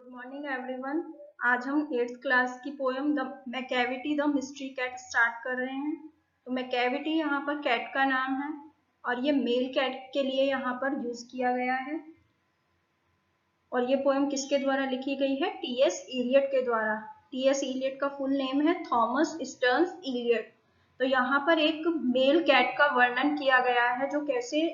Good morning everyone. आज हम 8th class की poem the Macavity the mystery cat start कर रहे हैं। तो मैकेविटी यहाँ पर कैट का नाम है और ये मेल कैट के लिए यहाँ पर यूज किया गया है। और ये पोएम किसके द्वारा लिखी गई है? टी.एस. इलियट के द्वारा। टी.एस. इलियट का फुल नेम है थॉमस स्टर्न्स इलियट। तो यहाँ पर एक मेल कैट का वर्णन किया गया है जो कैसे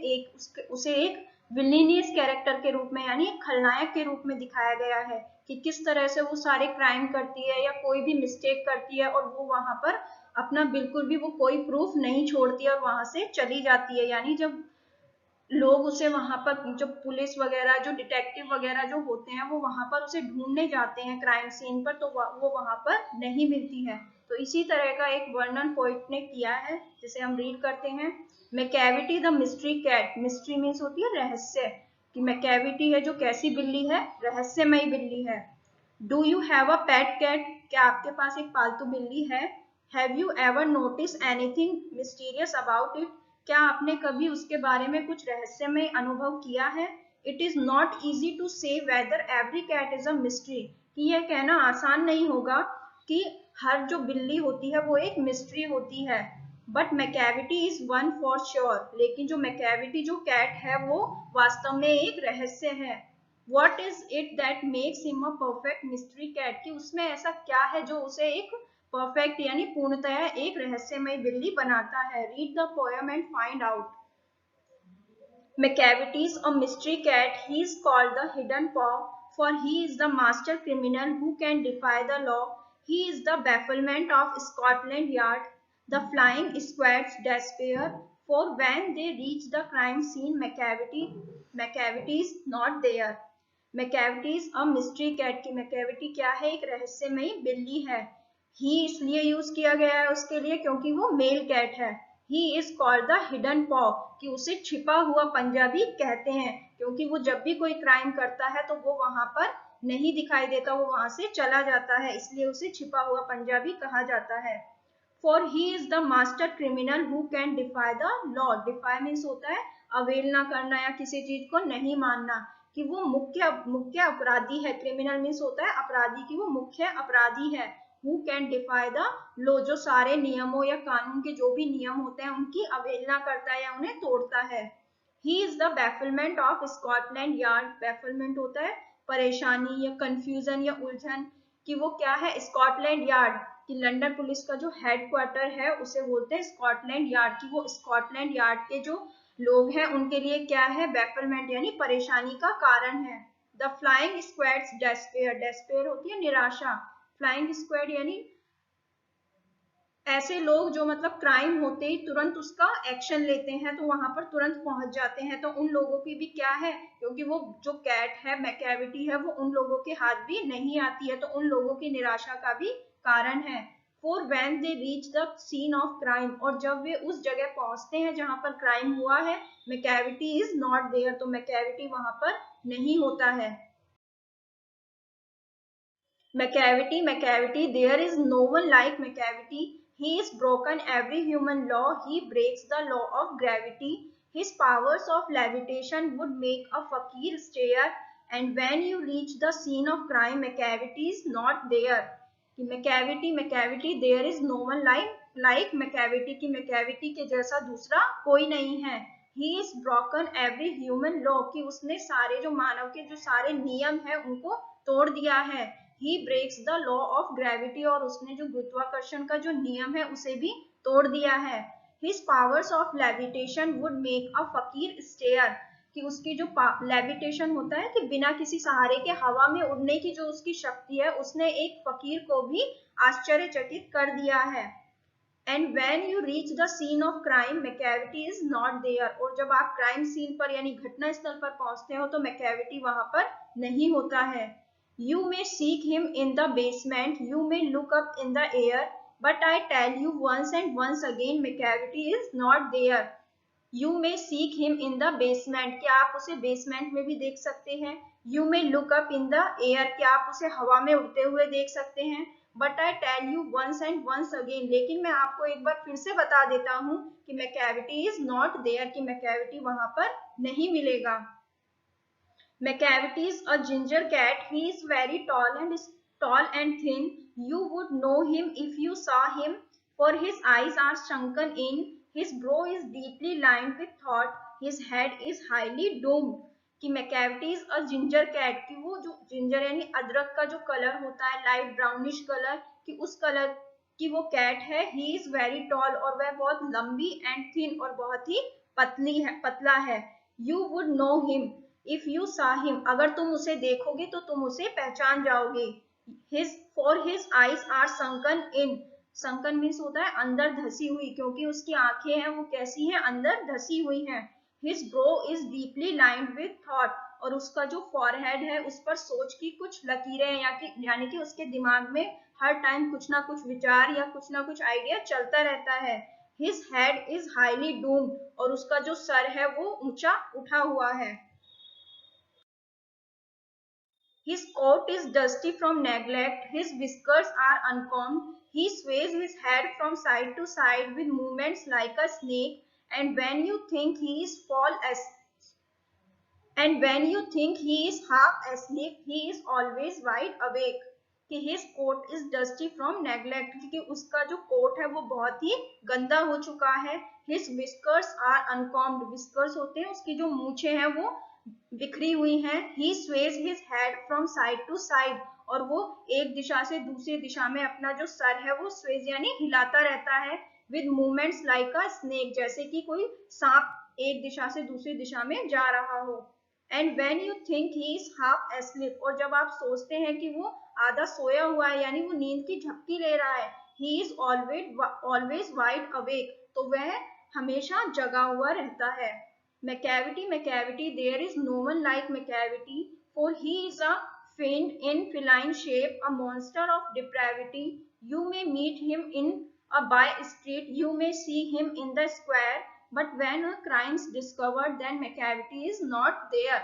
उसे एक विलेनियस कैरेक्टर के रूप में यानी खलनायक के रूप में दिखाया गया है कि किस तरह से वो सारे क्राइम करती है या कोई भी मिस्टेक करती है और वो वहां पर अपना बिल्कुल भी वो कोई प्रूफ नहीं छोड़ती है और वहां से चली जाती है। यानी जब लोग उसे वहां पर जो पुलिस वगैरह जो डिटेक्टिव वगैरह जो होते हैं वो वहां पर उसे ढूंढने जाते हैं क्राइम सीन पर, तो वो वहां पर नहीं मिलती है। तो इसी तरह का एक वर्णन पोइट ने किया है जिसे हम रीड करते हैं। Macavity the mystery cat. Mystery means होती है रहस्य, कि मैकेविटी है जो कैसी बिल्ली है? रहस्यमयी बिल्ली है। Do you have a pet cat? क्या आपके पास एक पालतू बिल्ली है? Have you ever notice anything mysterious about it? क्या आपने कभी उसके बारे में कुछ रहस्यमय अनुभव किया है? It is not easy to say whether every cat is a mystery. कि यह कहना आसान नहीं होगा कि हर जो बिल्ली होती है वो एक मिस्ट्री होती है। But Macavity is one for sure. लेकिन जो मैकेविटी जो कैट है वो वास्तव में एक रहस्य है। What is it that makes him a perfect mystery cat? कि उसमें ऐसा क्या है जो उसे एक परफेक्ट यानी पूर्णतया एक रहस्यमय बिल्ली बनाता है। Read the poem and find out. Macavity is a mystery cat. He is called the hidden paw, for he is the master criminal who can defy the law. He is the bafflement of Scotland Yard. The flying squad's despair, for when they reach the crime scene, Macavity is not there. Macavity is a mystery cat. की Macavity क्या है? एक रहस्यमयी बिल्ली है। ही इसलिए use किया गया है उसके लिए क्योंकि वो मेल कैट है। He is called the hidden पॉ, कि उसे छिपा हुआ पंजा भी कहते हैं क्योंकि वो जब भी कोई क्राइम करता है तो वो वहां पर नहीं दिखाई देता, वो वहां से चला जाता है, इसलिए उसे छिपा हुआ पंजा भी कहा जाता है। For he is the master criminal who can defy the law. Defy means होता है अवेलना करना या किसी चीज को नहीं मानना, कि वो मुख्य अपराधी है। क्रिमिनल मीन्स होता है अपराधी, की वो मुख्य अपराधी है। Who can defy the law, जो सारे नियमों या कानून के जो भी नियम होते हैं उनकी अवहेलना करता है या उन्हें तोड़ता है। He is the bafflement of Scotland Yard. Bafflement होता है परेशानी या कंफ्यूजन या उलझन, कि वो क्या है? स्कॉटलैंड यार्ड, कि लंदन पुलिस का जो हेडक्वार्टर है उसे बोलते हैं स्कॉटलैंड यार्ड। की वो स्कॉटलैंड यार्ड के जो लोग हैं उनके लिए क्या है? बैफलमेंट यानी परेशानी का कारण है। The flying squad's despair. Despair होती है निराशा। फ्लाइंग स्क्वाड यानी ऐसे लोग जो मतलब क्राइम होते ही तुरंत उसका एक्शन लेते हैं, तो वहां पर तुरंत पहुंच जाते हैं। तो उन लोगों की भी क्या है? क्योंकि वो जो कैट है मैकेविटी है वो उन लोगों के हाथ भी नहीं आती है, तो उन लोगों की निराशा का भी कारण है। For when they reach the scene of crime, और जब वे उस जगह पहुंचते हैं जहां पर क्राइम हुआ है, मैकेविटी इज नॉट देयर, तो मैकेविटी वहां पर नहीं होता है। Macavity, there is no one like Macavity. He is broken every human law. He breaks the law of gravity. His powers of levitation would make a fakir stare. And when you reach the scene of crime, Macavity is not there. Macavity, there is no one like Macavity. कि Macavity के जैसा दूसरा कोई नहीं है। He is broken every human law, कि उसने सारे जो मानव के जो सारे नियम है उनको तोड़ दिया है। He breaks the law of gravity, और उसने जो गुरुत्वाकर्षण का जो नियम है उसे भी तोड़ दिया है। His powers of levitation would make a fakir stare, कि उसकी जो लेविटेशन होता है कि बिना किसी सहारे के हवा में उड़ने की जो उसकी शक्ति है उसने एक फकीर को भी आश्चर्यचकित कर दिया है। And when you reach the scene of crime, Macavity is not there, और जब आप क्राइम सीन पर यानी घटना स्थल पर पहुंचते हो तो मैकेविटी वहां पर नहीं होता है। You may seek him in the basement, you may look up in the air, but I tell you once and once again, Macavity is not there. You may seek him in the basement, क्या आप उसे basement में भी देख सकते हैं? You may look up in the air, क्या आप उसे हवा में उड़ते हुए देख सकते हैं? But I tell you once and once again, लेकिन मैं आपको एक बार फिर से बता देता हूँ कि Macavity is not there, कि Macavity वहां पर नहीं मिलेगा। Macavity is a ginger cat. He is very tall and thin. You would know him if you saw him, for his eyes are sunken in. His brow is deeply lined with thought. His head is highly domed. कि Macavity is a ginger cat, कि वो जो ginger यानी अदरक का जो colour होता है लाइट ब्राउनिश कलर, कि उस कलर की वो कैट है. ही इज वेरी टॉल, और वह बहुत लंबी, एंड थिन, और बहुत ही पतला है. You would know him if you saw him, अगर तुम उसे देखोगे तो तुम उसे पहचान जाओगे. For his eyes are sunken in. Sunken means होता है अंदर धसी हुई, क्योंकि उसकी आंखें हैं वो कैसी हैं, अंदर धसी हुई हैं. His brow is deeply lined with thought, और उसका जो फॉरहेड है उस पर सोच की कुछ लकीरें हैं, यानी कि उसके दिमाग में हर टाइम कुछ ना कुछ विचार या कुछ ना कुछ आइडिया चलता रहता है. His head is highly domed, और उसका जो सर है वो ऊंचा उठा हुआ है. His coat is dusty from neglect. His whiskers are uncombed. He sways his head from side to side with movements like a snake. And when you think he is half asleep, he is always wide awake. कि his coat is dusty from neglect, क्योंकि उसका जो coat है वो बहुत ही गंदा हो चुका है. His whiskers are uncombed. whiskers होते हैं उसकी जो मूछें हैं वो बिखरी हुई हैं. He sways his head from side to side, और वो एक दिशा से दूसरी दिशा में अपना जो सर है वो स्वेज यानी हिलाता रहता है. with movements like a snake, जैसे कि कोई सांप एक दिशा से दूसरी दिशा में जा रहा हो. And when you think he is half asleep, और जब आप सोचते हैं कि वो आधा सोया हुआ है यानी वो नींद की झपकी ले रहा है, he is always wide awake, तो वह हमेशा जगा हुआ रहता है. Macavity, there is no one like Macavity, for he is a fiend in feline shape, a monster of depravity. You may meet him in a by street, you may see him in the square, but when a crime is discovered, then Macavity is not there.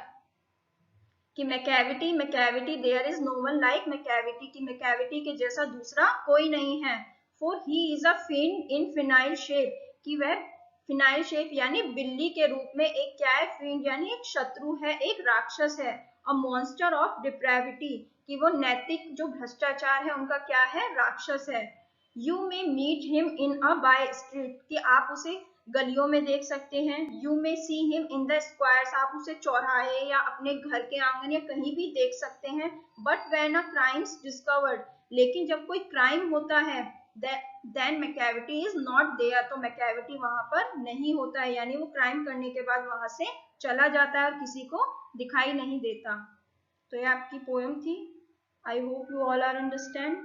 कि Macavity, there is no one like Macavity, कि Macavity के जैसा दूसरा कोई नहीं है. For he is a fiend in feline shape, कि वह फिनाइल शेप यानी बिल्ली के रूप में एक क्या है, फिend यानी एक शत्रु है, एक राक्षस है. अ मॉन्स्टर ऑफ डिप्रेविटी, कि वो नैतिक जो भ्रष्टाचार है उनका क्या है, राक्षस है. You may meet him in a by street, कि आप उसे गलियों में देख सकते हैं. You may see him in the squares, आप उसे चौराहे या अपने घर के आंगन या कहीं भी देख सकते हैं. But when a crime's discovered, लेकिन जब कोई क्राइम होता है, then Macavity is not there, तो मैकेविटी वहां पर नहीं होता है, यानी वो क्राइम करने के बाद वहां से चला जाता है और किसी को दिखाई नहीं देता. तो ये आपकी पोएम थी. I hope you all are understand.